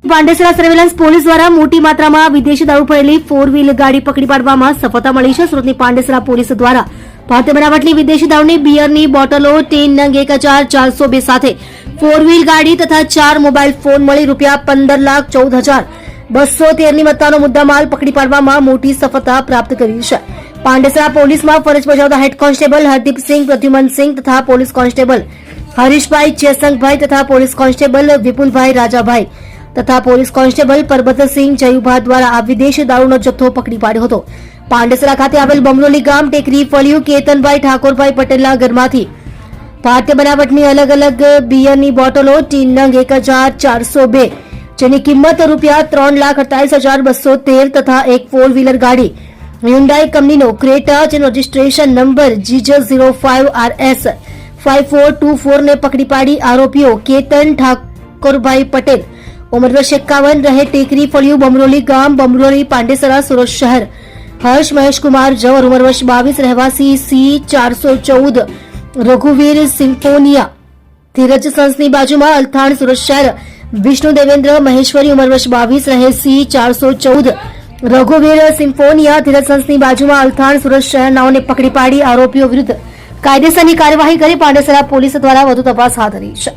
Pandesara surveillance police દ્વારા મોટી માત્રામાં વિદેશી દારૂ ભરેલી 4 વ્હીલ ગાડી પકડી પાડવામાં સફળતા મળી છે. સુરતની પાંડેસરા પોલીસ દ્વારા ભારતીય બનાવટની વિદેશી દારૂની બિયરની બોટલો, ટીન નંગ 1402 સાથે 4 વ્હીલ ગાડી તથા 4 મોબાઈલ ફોન મળી ₹15,14,213 ની મત્તાનો મુદ્દામાલ પકડી પાડવામાં મોટી સફળતા પ્રાપ્ત કરી છે. પાંડેસરા પોલીસમાં ફરજ બજાવતા હેડ કોન્સ્ટેબલ હરદીપસિંહ પ્રદ્યુમનસિંહ તથા પોલીસ કોન્સ્ટેબલ હરીશભાઈ ચેસંગભાઈ તથા પોલીસ કોન્સ્ટેબલ વિપુલભાઈ રાજાભાઈ તથા પોલીસ કોન્સ્ટેબલ પરબતસિંહ જયુભા દ્વારા આ વિદેશી દારૂનો જથ્થો પકડી પાડ્યો હતો. પાંડેસરા ખાતે આવેલ બમરોલી ગામ ટેકરી ફળિયું કેતનભાઈ ઠાકોરભાઈ પટેલના ઘરમાંથી ભારતીય બનાવટની અલગ અલગ બિયરની બોટલો, ટીન નંગ 1402 જેની કિંમત ₹3,48,213 તથા એક 4 વ્હીલર ગાડી હ્યુન્ડાઈ કંપનીનો ક્રેટા જેનો રજીસ્ટ્રેશન નંબર GJ05RS 5424 ને પકડી પાડી આરોપીઓ કેતન ઠાકોરભાઈ પટેલ ઉંમર વર્ષ 51 રહે ટેકરી ફળિયું બમરોલી ગામ બમરોલી પાંડેસરા સુરત શહેર, હર્ષ મહેશકુમાર જવર ઉંમર વર્ષ 22 રહેવાસી C414 રઘુવીર સિમ્ફોનિયા ધીરજ સંસની બાજુમાં અલથાણ સુરત શહેર, વિષ્ણુ દેવેન્દ્ર મહેશ્વરી ઉંમર વર્ષ 22 રહે C414 રઘુવીર સિમ્ફોનિયા ધીરજ સંસની બાજુમાં અલથાણ સુરત શહેરનાઓને પકડી પાડી આરોપીઓ વિરુદ્ધ કાયદેસરની કાર્યવાહી કરી પાંડેસરા પોલીસ દ્વારા વધુ તપાસ હાથ ધરી છે.